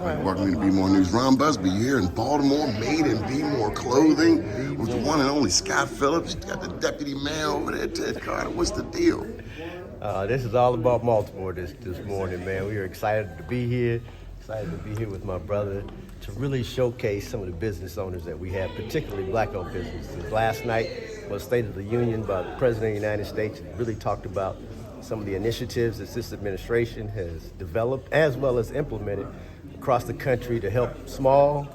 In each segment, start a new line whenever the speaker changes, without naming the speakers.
Welcome to Bmore News. Ron Busby here in Baltimore, made in Bmore clothing with the one and only Scott Phillips. You got the deputy mayor over there, Ted Carter. What's the deal?
This is all about Baltimore this morning, man. We are excited to be here, with my brother to really showcase some of the business owners that we have, particularly black-owned businesses. Last night was State of the Union by the President of the United States. It really talked about some of the initiatives that this administration has developed as well as implemented across the country to help small,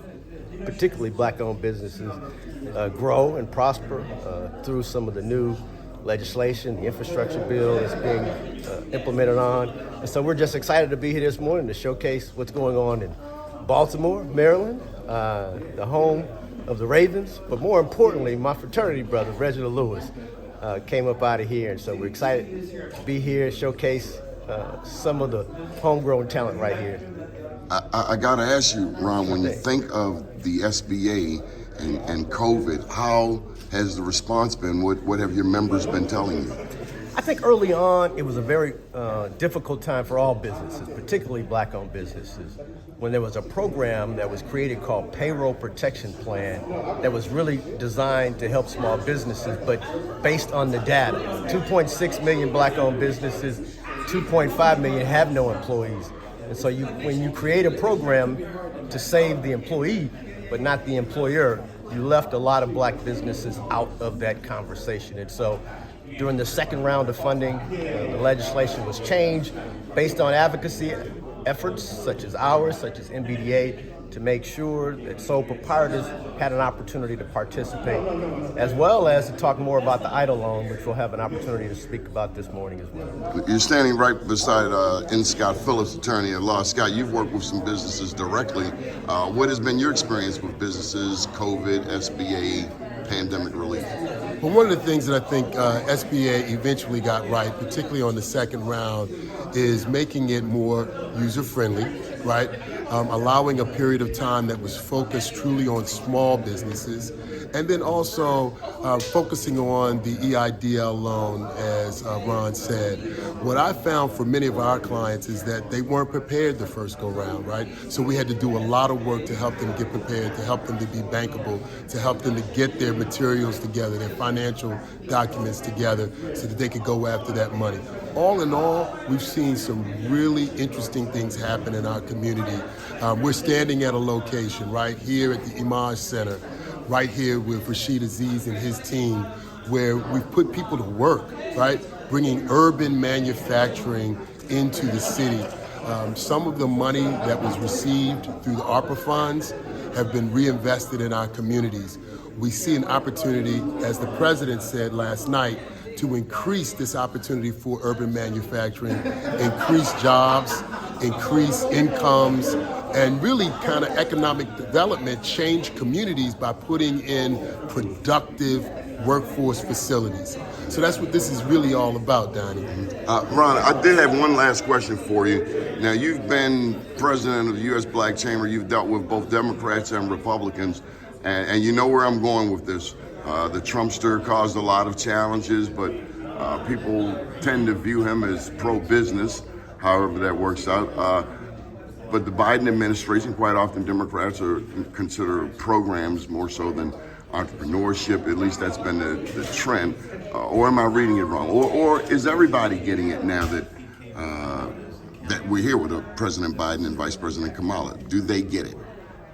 particularly black-owned businesses grow and prosper through some of the new legislation, the infrastructure bill that's being implemented on. And so we're just excited to be here this morning to showcase what's going on in Baltimore, Maryland, the home of the Ravens, but more importantly, my fraternity brother, Reginald Lewis, came up out of here. And so we're excited to be here, showcase some of the homegrown talent right here.
I got to ask you, Ron, when you think of the SBA and COVID, how has the response been? What have your members been telling you?
I think early on, it was a very difficult time for all businesses, particularly black-owned businesses, when there was a program that was created called Payroll Protection Plan that was really designed to help small businesses, but based on the data. 2.6 million black-owned businesses, 2.5 million have no employees. And so when you create a program to save the employee, but not the employer, you left a lot of black businesses out of that conversation. And so during the second round of funding, the legislation was changed based on advocacy efforts such as ours, such as MBDA, to make sure that sole proprietors had an opportunity to participate, as well as to talk more about the EIDL loan, which we'll have an opportunity to speak about this morning as well.
You're standing right beside Scott Phillips, attorney at law. Scott, you've worked with some businesses directly. What has been your experience with businesses, COVID, SBA, pandemic relief?
Well, one of the things that I think SBA eventually got right, particularly on the second round, is making it more user-friendly, right? Allowing a period of time that was focused truly on small businesses, and then also focusing on the EIDL loan, as Ron said. What I found for many of our clients is that they weren't prepared the first go round, right? So we had to do a lot of work to help them get prepared, to help them to be bankable, to help them to get their materials together, their financial documents together, so that they could go after that money. All in all, we've seen some really interesting things happen in our community. We're standing at a location right here at the Image Center, right here with Rashid Aziz and his team, where we've put people to work, right? Bringing urban manufacturing into the city. Some of the money that was received through the ARPA funds have been reinvested in our communities. We see an opportunity, as the president said last night, to increase this opportunity for urban manufacturing, increase jobs, increase incomes, and really kind of economic development, change communities by putting in productive workforce facilities. So that's what this is really all about, Donnie.
Ron, I did have one last question for you. Now, you've been president of the U.S. Black Chamber. You've dealt with both Democrats and Republicans, and you know where I'm going with this. The Trumpster caused a lot of challenges, but people tend to view him as pro-business, however that works out. But the Biden administration, quite often Democrats consider programs more so than entrepreneurship. At least that's been the trend. Or am I reading it wrong? Or is everybody getting it now that that we're here with President Biden and Vice President Kamala? Do they get it?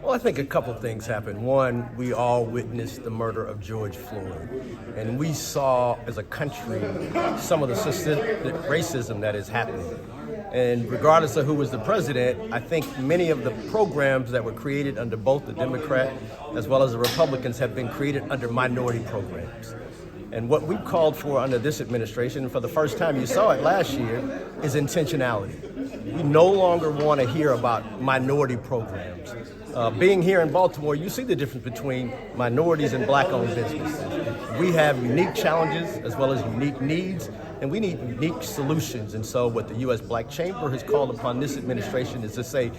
Well, I think a couple of things happened. One, we all witnessed the murder of George Floyd, and we saw as a country some of the systemic racism that is happening. And regardless of who was the president, I think many of the programs that were created under both the Democrat as well as the Republicans have been created under minority programs. And what we called for under this administration, and for the first time you saw it last year, is intentionality. We no longer want to hear about minority programs. Being here in Baltimore, you see the difference between minorities and black-owned businesses. We have unique challenges as well as unique needs, and we need unique solutions. And so what the U.S. Black Chamber has called upon this administration is to say,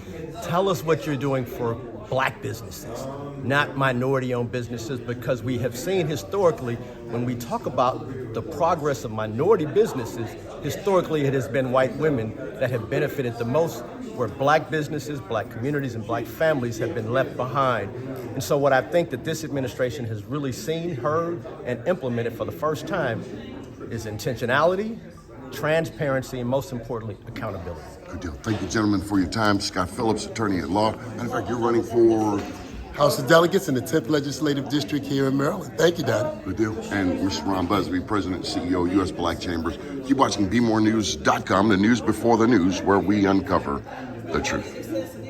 tell us what you're doing for black businesses, not minority-owned businesses, because we have seen historically when we talk about the progress of minority businesses, historically it has been white women that have benefited the most, where black businesses, black communities, and black families have been left behind. And so what I think that this administration has really seen, heard, and implemented for the first time is intentionality, transparency, and most importantly, accountability.
Good deal. Thank you, gentlemen, for your time. Scott Phillips, attorney at law. Matter of fact, you're running for
House of Delegates in the 10th Legislative District here in Maryland. Thank you, Donnie.
Good deal. And Mr. Ron Busby, President and CEO, U.S. Black Chambers. Keep watching BmoreNews.com, the news before the news, where we uncover the truth.